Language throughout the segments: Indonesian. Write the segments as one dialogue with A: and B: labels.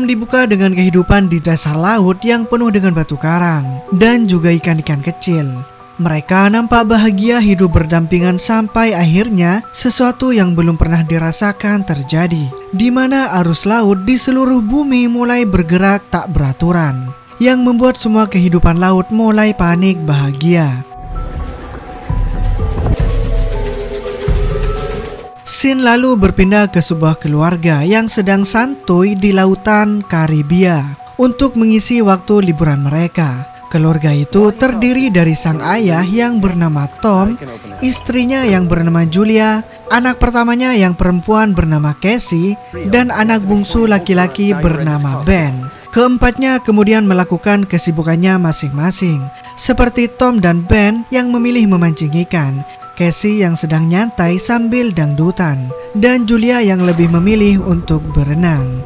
A: Film dibuka dengan kehidupan di dasar laut yang penuh dengan batu karang dan juga ikan-ikan kecil. Mereka nampak bahagia hidup berdampingan sampai akhirnya sesuatu yang belum pernah dirasakan terjadi, di mana arus laut di seluruh bumi mulai bergerak tak beraturan, yang membuat semua kehidupan laut mulai panik bahagia. Scene lalu berpindah ke sebuah keluarga yang sedang santuy di lautan Karibia untuk mengisi waktu liburan mereka. Keluarga itu terdiri dari sang ayah yang bernama Tom, istrinya yang bernama Julia, anak pertamanya yang perempuan bernama Casey, dan anak bungsu laki-laki bernama Ben. Keempatnya kemudian melakukan kesibukannya masing-masing, seperti Tom dan Ben yang memilih memancing ikan, Casey yang sedang nyantai sambil dangdutan, dan Julia yang lebih memilih untuk berenang.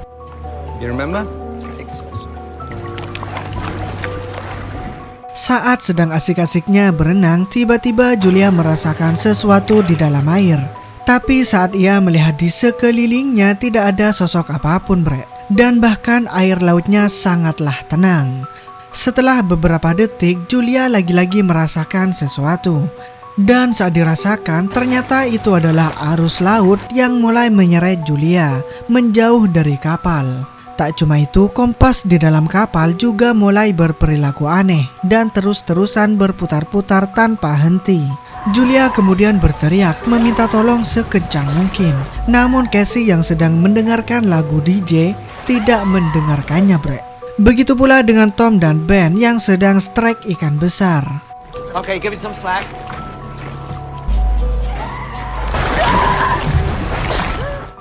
A: Saat sedang asik-asiknya berenang, tiba-tiba Julia merasakan sesuatu di dalam air. Tapi saat ia melihat di sekelilingnya tidak ada sosok apapun, dan bahkan air lautnya sangatlah tenang. Setelah beberapa detik, Julia lagi-lagi merasakan sesuatu. Dan saat dirasakan, ternyata itu adalah arus laut yang mulai menyeret Julia menjauh dari kapal. Tak cuma itu, kompas di dalam kapal juga mulai berperilaku aneh dan terus-terusan berputar-putar tanpa henti. Julia kemudian berteriak meminta tolong sekencang mungkin. Namun Casey yang sedang mendengarkan lagu DJ tidak mendengarkannya, Begitu pula dengan Tom dan Ben yang sedang strike ikan besar.
B: Okay, give it some slack.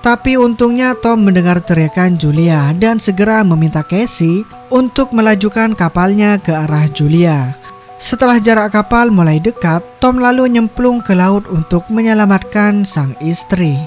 A: Tapi untungnya Tom mendengar teriakan Julia dan segera meminta Casey untuk melajukan kapalnya ke arah Julia. Setelah jarak kapal mulai dekat, Tom lalu nyemplung ke laut untuk menyelamatkan sang istri.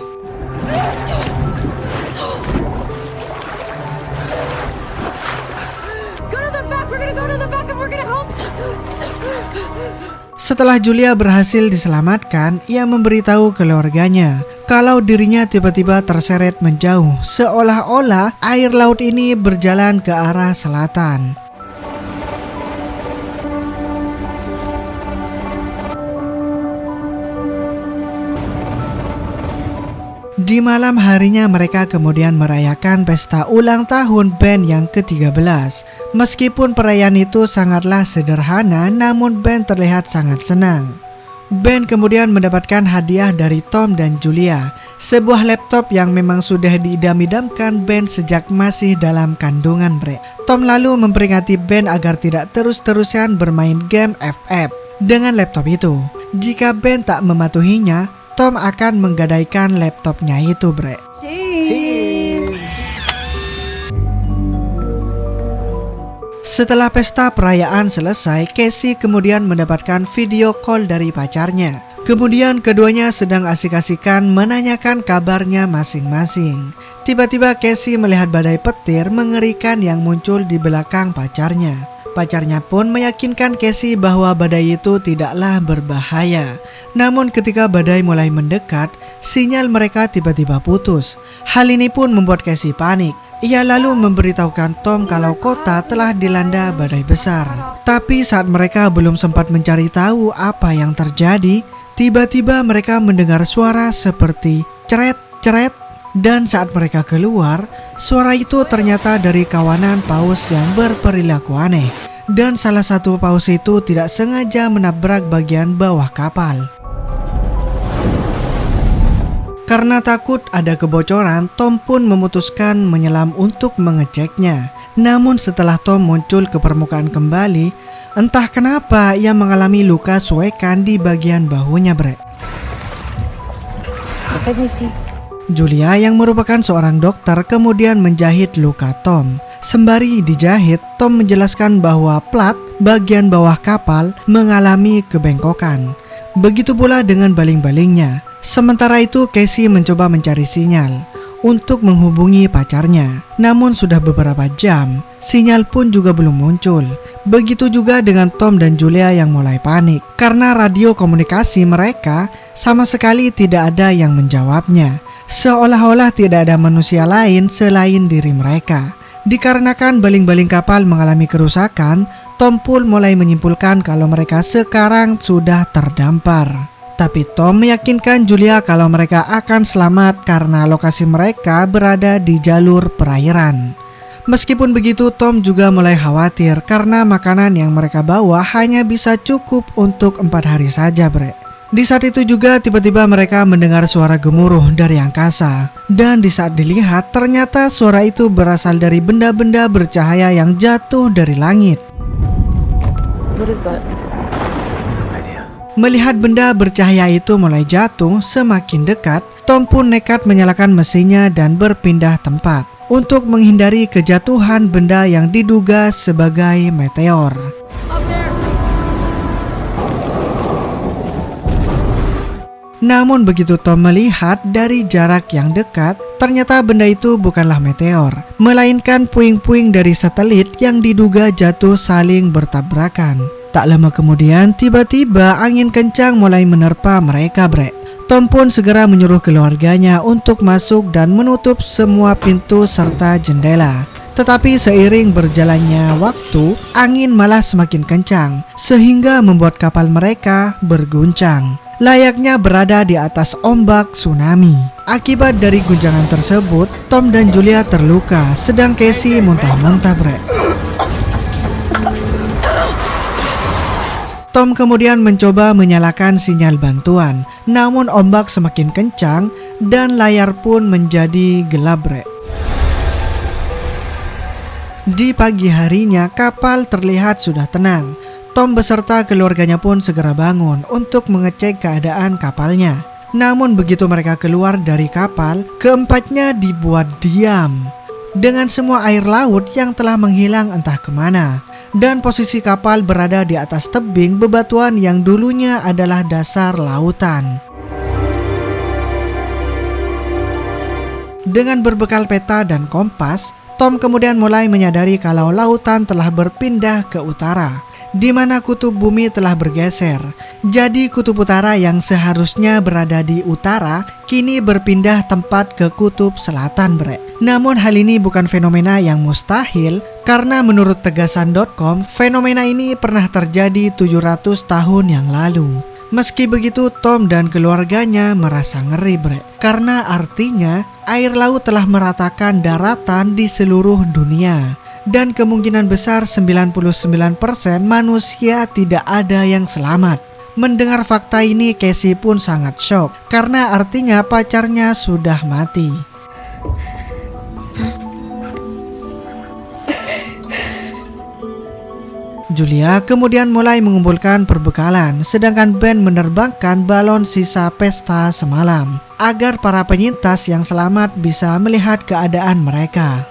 A: Setelah Julia berhasil diselamatkan, ia memberitahu keluarganya kalau dirinya tiba-tiba terseret menjauh, seolah-olah air laut ini berjalan ke arah selatan. Di malam harinya mereka kemudian merayakan pesta ulang tahun band yang ke-13. Meskipun perayaan itu sangatlah sederhana, namun band terlihat sangat senang. Ben kemudian mendapatkan hadiah dari Tom dan Julia, sebuah laptop yang memang sudah diidam-idamkan Ben sejak masih dalam kandungan, Tom lalu memperingati Ben agar tidak terus-terusan bermain game FF dengan laptop itu. Jika Ben tak mematuhinya, Tom akan menggadaikan laptopnya itu,
B: Cheers.
A: Setelah pesta perayaan selesai, Casey kemudian mendapatkan video call dari pacarnya. Kemudian keduanya sedang asik-asikan menanyakan kabarnya masing-masing. Tiba-tiba Casey melihat badai petir mengerikan yang muncul di belakang pacarnya. Pacarnya pun meyakinkan Casey bahwa badai itu tidaklah berbahaya. Namun ketika badai mulai mendekat, sinyal mereka tiba-tiba putus. Hal ini pun membuat Casey panik. Ia lalu memberitahukan Tom kalau kota telah dilanda badai besar. Tapi saat mereka belum sempat mencari tahu apa yang terjadi, tiba-tiba mereka mendengar suara seperti ceret-ceret. Dan saat mereka keluar, suara itu ternyata dari kawanan paus yang berperilaku aneh. Dan salah satu paus itu tidak sengaja menabrak bagian bawah kapal. Karena takut ada kebocoran, Tom pun memutuskan menyelam untuk mengeceknya. Namun setelah Tom muncul ke permukaan kembali, entah kenapa ia mengalami luka suekan di bagian bahunya,
B: Let me see.
A: Julia yang merupakan seorang dokter kemudian menjahit luka Tom. Sembari dijahit, Tom menjelaskan bahwa plat bagian bawah kapal mengalami kebengkokan. Begitu pula dengan baling-balingnya. Sementara itu Casey mencoba mencari sinyal untuk menghubungi pacarnya. Namun sudah beberapa jam, sinyal pun juga belum muncul. Begitu juga dengan Tom dan Julia yang mulai panik karena radio komunikasi mereka sama sekali tidak ada yang menjawabnya. Seolah-olah tidak ada manusia lain selain diri mereka. Dikarenakan baling-baling kapal mengalami kerusakan, Tom pun mulai menyimpulkan kalau mereka sekarang sudah terdampar. Tapi Tom meyakinkan Julia kalau mereka akan selamat karena lokasi mereka berada di jalur perairan. Meskipun begitu, Tom juga mulai khawatir karena makanan yang mereka bawa hanya bisa cukup untuk 4 hari saja, bre. Di saat itu juga tiba-tiba mereka mendengar suara gemuruh dari angkasa. Dan di saat dilihat, ternyata suara itu berasal dari benda-benda bercahaya yang jatuh dari langit.
B: What is that?
A: Melihat benda bercahaya itu mulai jatuh semakin dekat, Tom pun nekat menyalakan mesinnya dan berpindah tempat untuk menghindari kejatuhan benda yang diduga sebagai meteor. Namun begitu Tom melihat dari jarak yang dekat, ternyata benda itu bukanlah meteor, melainkan puing-puing dari satelit yang diduga jatuh saling bertabrakan. Tak lama kemudian, tiba-tiba angin kencang mulai menerpa mereka, bre. Tom pun segera menyuruh keluarganya untuk masuk dan menutup semua pintu serta jendela. Tetapi seiring berjalannya waktu, angin malah semakin kencang, sehingga membuat kapal mereka berguncang. Layaknya berada di atas ombak tsunami. Akibat dari guncangan tersebut, Tom dan Julia terluka, sedang Casey muntah-muntah, bre. Tom kemudian mencoba menyalakan sinyal bantuan, namun ombak semakin kencang dan layar pun menjadi gelap, bre. Di pagi harinya, kapal terlihat sudah tenang. Tom beserta keluarganya pun segera bangun untuk mengecek keadaan kapalnya. Namun begitu mereka keluar dari kapal, keempatnya dibuat diam dengan semua air laut yang telah menghilang entah kemana. Dan posisi kapal berada di atas tebing bebatuan yang dulunya adalah dasar lautan. Dengan berbekal peta dan kompas, Tom kemudian mulai menyadari kalau lautan telah berpindah ke utara, di mana kutub bumi telah bergeser. Jadi kutub utara yang seharusnya berada di utara kini berpindah tempat ke kutub selatan, bre. Namun hal ini bukan fenomena yang mustahil, karena menurut tegasan.com, fenomena ini pernah terjadi 700 tahun yang lalu. Meski begitu, Tom dan keluarganya merasa ngeri, bre, karena artinya air laut telah meratakan daratan di seluruh dunia. Dan kemungkinan besar 99% manusia tidak ada yang selamat. Mendengar fakta ini, Casey pun sangat shock karena artinya pacarnya sudah mati. Julia kemudian mulai mengumpulkan perbekalan, sedangkan Ben menerbangkan balon sisa pesta semalam agar para penyintas yang selamat bisa melihat keadaan mereka.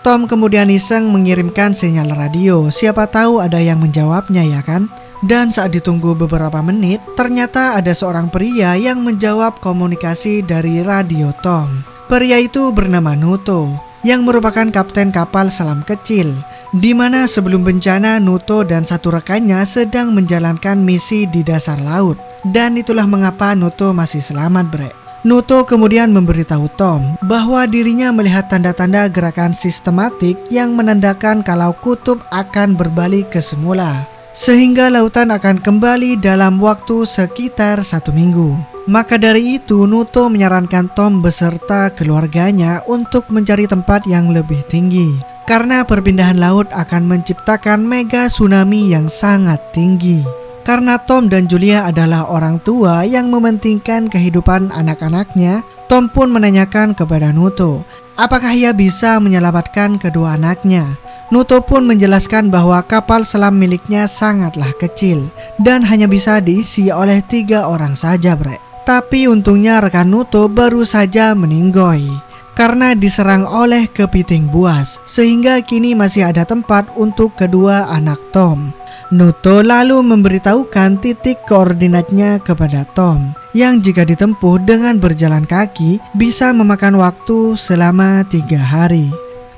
A: Tom kemudian iseng mengirimkan sinyal radio, siapa tahu ada yang menjawabnya, ya kan? Dan saat ditunggu beberapa menit, ternyata ada seorang pria yang menjawab komunikasi dari radio Tom. Pria itu bernama Nuto, yang merupakan kapten kapal selam kecil, di mana sebelum bencana Nuto dan satu rekannya sedang menjalankan misi di dasar laut. Dan itulah mengapa Nuto masih selamat, bre. Nuto kemudian memberitahu Tom bahwa dirinya melihat tanda-tanda gerakan sistematik yang menandakan kalau kutub akan berbalik ke semula, sehingga lautan akan kembali dalam waktu sekitar 1 minggu. Maka dari itu, Nuto menyarankan Tom beserta keluarganya untuk mencari tempat yang lebih tinggi, karena perpindahan laut akan menciptakan mega tsunami yang sangat tinggi. Karena Tom dan Julia adalah orang tua yang mementingkan kehidupan anak-anaknya, Tom pun menanyakan kepada Nuto apakah ia bisa menyelamatkan kedua anaknya. Nuto pun menjelaskan bahwa kapal selam miliknya sangatlah kecil dan hanya bisa diisi oleh 3 orang saja, bre. Tapi untungnya rekan Nuto baru saja meninggoy karena diserang oleh kepiting buas, sehingga kini masih ada tempat untuk kedua anak Tom. Nuto lalu memberitahukan titik koordinatnya kepada Tom, yang jika ditempuh dengan berjalan kaki bisa memakan waktu selama 3 hari.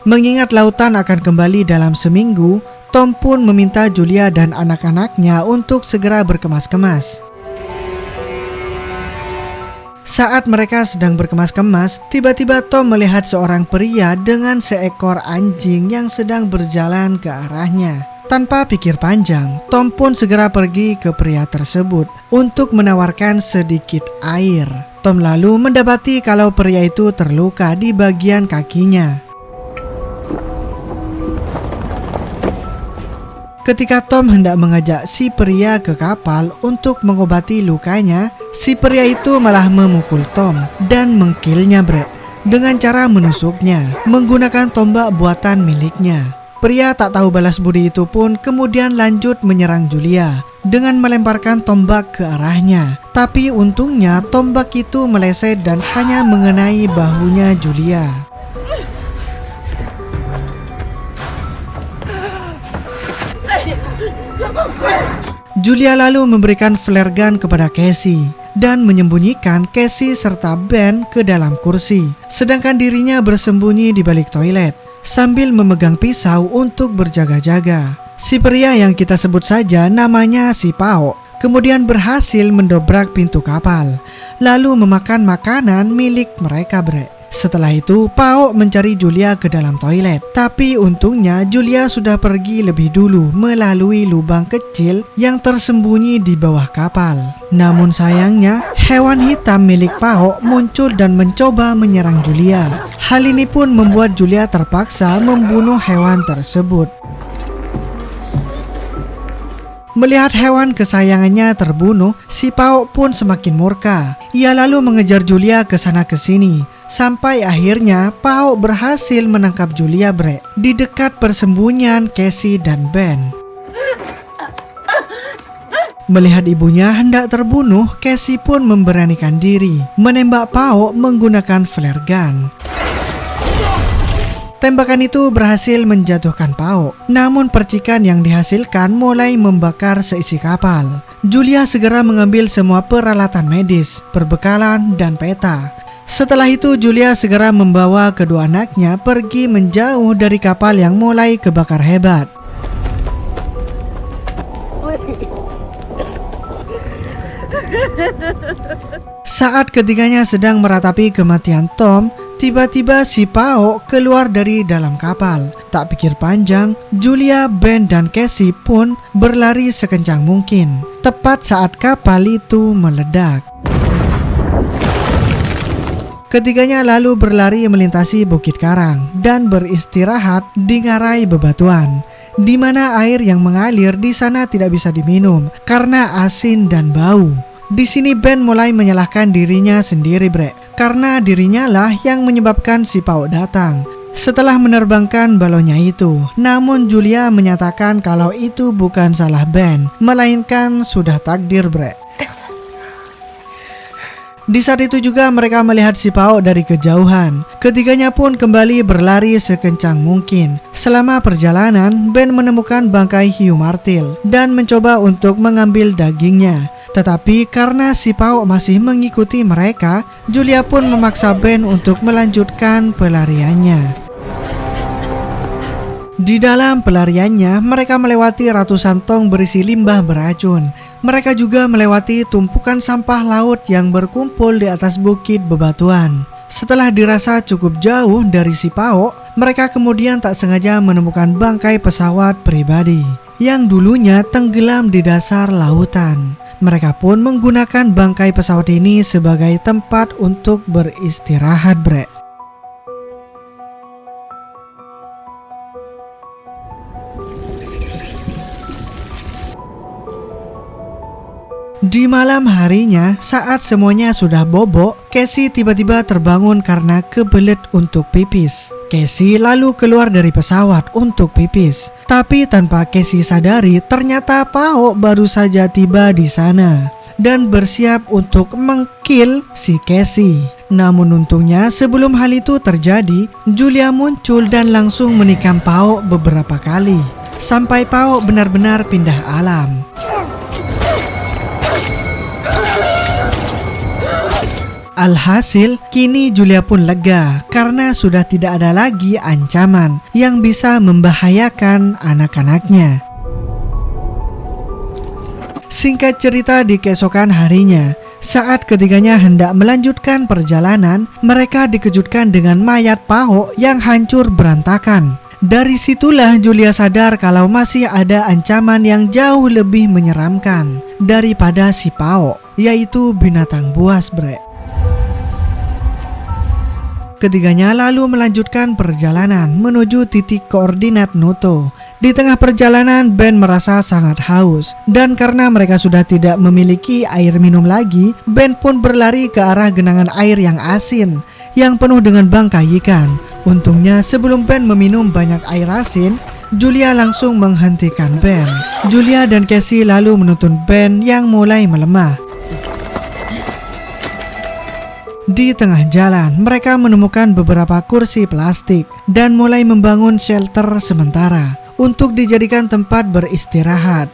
A: Mengingat lautan akan kembali dalam seminggu, Tom pun meminta Julia dan anak-anaknya untuk segera berkemas-kemas. Saat mereka sedang berkemas-kemas, tiba-tiba Tom melihat seorang pria dengan seekor anjing yang sedang berjalan ke arahnya. Tanpa pikir panjang, Tom pun segera pergi ke pria tersebut untuk menawarkan sedikit air. Tom lalu mendapati kalau pria itu terluka di bagian kakinya. Ketika Tom hendak mengajak si pria ke kapal untuk mengobati lukanya, si pria itu malah memukul Tom dan mengkilnya dengan cara menusuknya menggunakan tombak buatan miliknya. Pria tak tahu balas budi itu pun kemudian lanjut menyerang Julia dengan melemparkan tombak ke arahnya. Tapi untungnya tombak itu meleset dan hanya mengenai bahunya Julia. Julia lalu memberikan flare gun kepada Casey dan menyembunyikan Casey serta Ben ke dalam kursi, sedangkan dirinya bersembunyi di balik toilet sambil memegang pisau untuk berjaga-jaga. Si pria yang kita sebut saja namanya si Pao kemudian berhasil mendobrak pintu kapal lalu memakan makanan milik mereka. Setelah itu Pao mencari Julia ke dalam toilet, tapi untungnya Julia sudah pergi lebih dulu melalui lubang kecil yang tersembunyi di bawah kapal. Namun sayangnya hewan hitam milik Pao muncul dan mencoba menyerang Julia. Hal ini pun membuat Julia terpaksa membunuh hewan tersebut. Melihat hewan kesayangannya terbunuh, si Pao pun semakin murka. Ia lalu mengejar Julia ke sana ke sini, sampai akhirnya Pao berhasil menangkap Julia di dekat persembunyian Casey dan Ben. Melihat ibunya hendak terbunuh, Casey pun memberanikan diri menembak Pao menggunakan flare gun. Tembakan itu berhasil menjatuhkan Pao, namun percikan yang dihasilkan mulai membakar seisi kapal. Julia segera mengambil semua peralatan medis, perbekalan, dan peta. Setelah itu Julia segera membawa kedua anaknya pergi menjauh dari kapal yang mulai kebakar hebat. Saat ketiganya sedang meratapi kematian Tom, tiba-tiba si Pao keluar dari dalam kapal. Tak pikir panjang, Julia, Ben, dan Casey pun berlari sekencang mungkin, tepat saat kapal itu meledak. Ketiganya lalu berlari melintasi bukit karang dan beristirahat di ngarai bebatuan, di mana air yang mengalir di sana tidak bisa diminum karena asin dan bau. Di sini Ben mulai menyalahkan dirinya sendiri karena dirinya lah yang menyebabkan si Pao datang setelah menerbangkan balonnya itu. Namun Julia menyatakan kalau itu bukan salah Ben, melainkan sudah takdir Di saat itu juga mereka melihat si Pao dari kejauhan. Ketiganya pun kembali berlari sekencang mungkin. Selama perjalanan, Ben menemukan bangkai hiu martil dan mencoba untuk mengambil dagingnya. Tetapi karena si Pao masih mengikuti mereka, Julia pun memaksa Ben untuk melanjutkan pelariannya. Di dalam pelariannya, mereka melewati ratusan tong berisi limbah beracun. Mereka juga melewati tumpukan sampah laut yang berkumpul di atas bukit bebatuan. Setelah dirasa cukup jauh dari si Pao, mereka kemudian tak sengaja menemukan bangkai pesawat pribadi yang dulunya tenggelam di dasar lautan. Mereka pun menggunakan bangkai pesawat ini sebagai tempat untuk beristirahat Di malam harinya, saat semuanya sudah bobok, Casey tiba-tiba terbangun karena kebelet untuk pipis. Casey lalu keluar dari pesawat untuk pipis. Tapi tanpa Casey sadari, ternyata Pao baru saja tiba di sana dan bersiap untuk mengkill si Casey. Namun untungnya sebelum hal itu terjadi, Julia muncul dan langsung menikam Pao beberapa kali sampai Pao benar-benar pindah alam. Alhasil, kini Julia pun lega karena sudah tidak ada lagi ancaman yang bisa membahayakan anak-anaknya. Singkat cerita, di keesokan harinya, Saat ketiganya hendak melanjutkan perjalanan, mereka dikejutkan dengan mayat Pao yang hancur berantakan. Dari situlah Julia sadar kalau masih ada ancaman yang jauh lebih menyeramkan daripada si Pao, yaitu binatang buas, bre. Ketiganya lalu melanjutkan perjalanan menuju titik koordinat Noto. Di tengah perjalanan, Ben merasa sangat haus, dan karena mereka sudah tidak memiliki air minum lagi, Ben pun berlari ke arah genangan air yang asin yang penuh dengan bangkai ikan. Untungnya sebelum Ben meminum banyak air asin, Julia langsung menghentikan Ben. Julia dan Casey lalu menuntun Ben yang mulai melemah. Di tengah jalan, mereka menemukan beberapa kursi plastik dan mulai membangun shelter sementara untuk dijadikan tempat beristirahat.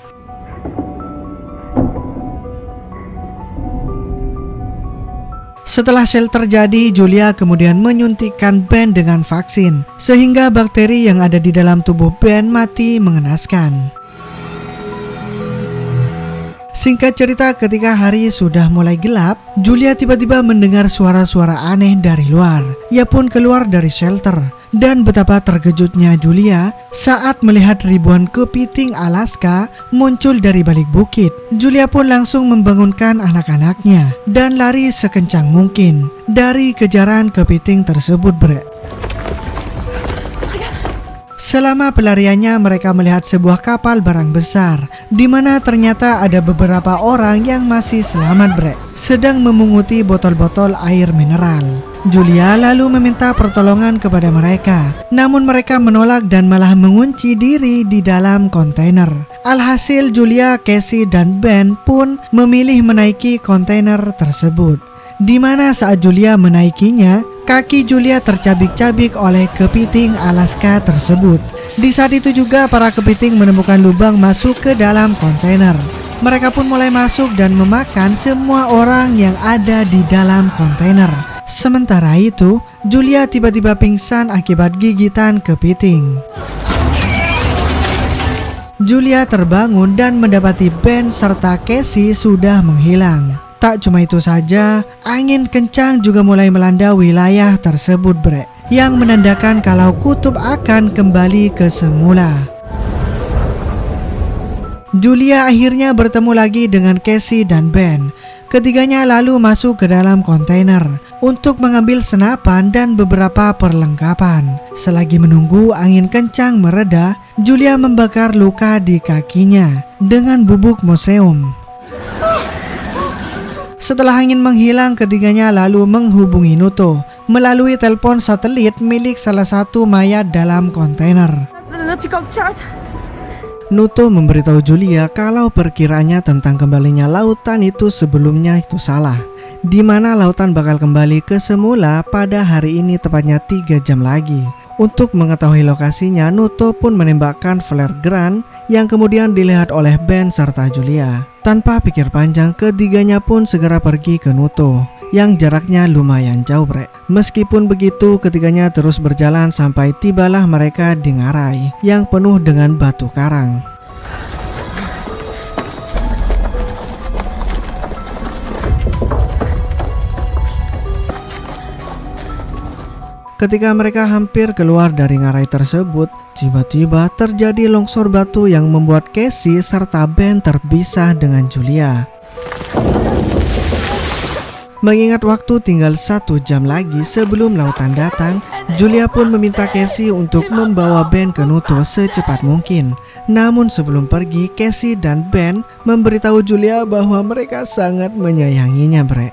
A: Setelah shelter jadi, Julia kemudian menyuntikkan Ben dengan vaksin, sehingga bakteri yang ada di dalam tubuh Ben mati mengenaskan. Singkat cerita, ketika hari sudah mulai gelap, Julia tiba-tiba mendengar suara-suara aneh dari luar. Ia pun keluar dari shelter, dan betapa terkejutnya Julia saat melihat ribuan kepiting Alaska muncul dari balik bukit. Julia pun langsung membangunkan anak-anaknya dan lari sekencang mungkin dari kejaran kepiting tersebut, bre. Selama pelariannya, mereka melihat sebuah kapal barang besar, di mana ternyata ada beberapa orang yang masih selamat, bre, sedang memunguti botol-botol air mineral. Julia lalu meminta pertolongan kepada mereka, namun mereka menolak dan malah mengunci diri di dalam kontainer. Alhasil Julia, Casey, dan Ben pun memilih menaiki kontainer tersebut, di mana saat Julia menaikinya, kaki Julia tercabik-cabik oleh kepiting Alaska tersebut. Di saat itu juga para kepiting menemukan lubang masuk ke dalam kontainer. Mereka pun mulai masuk dan memakan semua orang yang ada di dalam kontainer. Sementara itu, Julia tiba-tiba pingsan akibat gigitan kepiting. Julia terbangun dan mendapati Ben serta Casey sudah menghilang. Tak cuma itu saja, angin kencang juga mulai melanda wilayah tersebut, bre, yang menandakan kalau kutub akan kembali ke semula. Julia akhirnya bertemu lagi dengan Casey dan Ben. Ketiganya lalu masuk ke dalam kontainer untuk mengambil senapan dan beberapa perlengkapan. Selagi menunggu angin kencang mereda, Julia membakar luka di kakinya dengan bubuk museum. Setelah angin menghilang, ketiganya lalu menghubungi Noto melalui telepon satelit milik salah satu mayat dalam kontainer. Noto memberitahu Julia kalau perkiraannya tentang kembalinya lautan itu sebelumnya itu salah, di mana lautan bakal kembali ke semula pada hari ini tepatnya 3 jam lagi. Untuk mengetahui lokasinya, Noto pun menembakkan flare gun yang kemudian dilihat oleh Ben serta Julia. Tanpa pikir panjang, ketiganya pun segera pergi ke Noto yang jaraknya lumayan jauh, bre. Meskipun begitu, ketiganya terus berjalan sampai tibalah mereka di ngarai yang penuh dengan batu karang. Ketika mereka hampir keluar dari ngarai tersebut, tiba-tiba terjadi longsor batu yang membuat Casey serta Ben terpisah dengan Julia. Mengingat waktu tinggal 1 jam lagi sebelum lautan datang, Julia pun meminta Casey untuk membawa Ben ke Noto secepat mungkin. Namun sebelum pergi, Casey dan Ben memberitahu Julia bahwa mereka sangat menyayanginya, bre.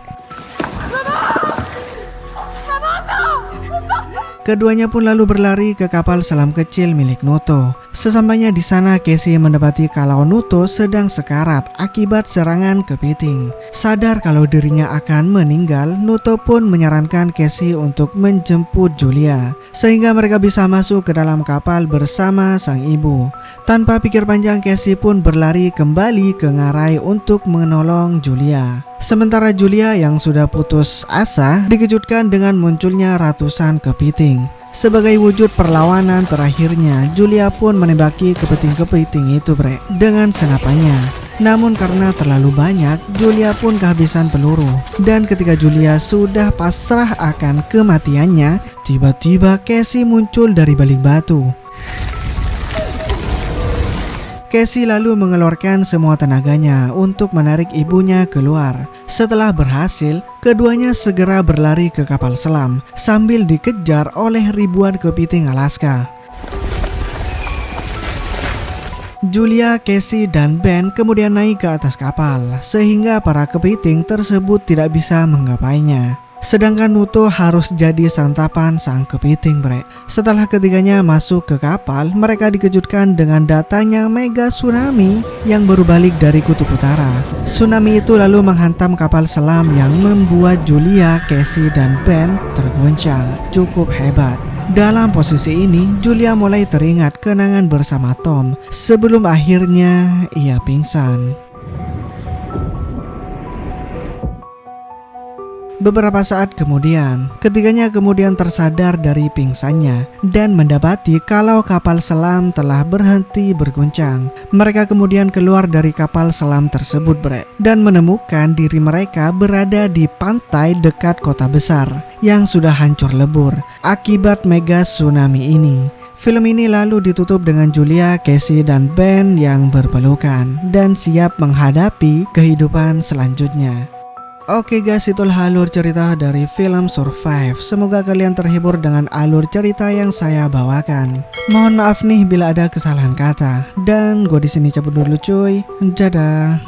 A: Keduanya pun lalu berlari ke kapal selam kecil milik Noto. Sesampainya di sana, Casey mendapati kalau Noto sedang sekarat akibat serangan kepiting. Sadar kalau dirinya akan meninggal, Noto pun menyarankan Casey untuk menjemput Julia, sehingga mereka bisa masuk ke dalam kapal bersama sang ibu. Tanpa pikir panjang, Casey pun berlari kembali ke ngarai untuk menolong Julia. Sementara Julia yang sudah putus asa dikejutkan dengan munculnya ratusan kepiting. Sebagai wujud perlawanan terakhirnya, Julia pun menembaki kepiting-kepiting itu, bre, dengan senapannya. Namun karena terlalu banyak, Julia pun kehabisan peluru. Dan ketika Julia sudah pasrah akan kematiannya, tiba-tiba Casey muncul dari balik batu. Casey lalu mengeluarkan semua tenaganya untuk menarik ibunya keluar. Setelah berhasil, keduanya segera berlari ke kapal selam sambil dikejar oleh ribuan kepiting Alaska. Julia, Casey, dan Ben kemudian naik ke atas kapal sehingga para kepiting tersebut tidak bisa menggapainya. Sedangkan Nuto harus jadi santapan sang kepiting, bre. Setelah ketiganya masuk ke kapal, mereka dikejutkan dengan datangnya mega tsunami yang baru balik dari kutub utara. Tsunami itu lalu menghantam kapal selam yang membuat Julia, Casey, dan Ben terguncang. Cukup hebat. Dalam posisi ini, Julia mulai teringat kenangan bersama Tom sebelum akhirnya ia pingsan. Beberapa saat kemudian, ketiganya kemudian tersadar dari pingsannya dan mendapati kalau kapal selam telah berhenti berguncang. Mereka kemudian keluar dari kapal selam tersebut, bre, dan menemukan diri mereka berada di pantai dekat kota besar yang sudah hancur lebur akibat mega tsunami ini. Film ini lalu ditutup dengan Julia, Casey, dan Ben yang berpelukan dan siap menghadapi kehidupan selanjutnya. Oke guys, itulah alur cerita dari film Survive. Semoga kalian terhibur dengan alur cerita yang saya bawakan. Mohon maaf nih bila ada kesalahan kata. Dan gue di sini cabut dulu cuy. Dadah.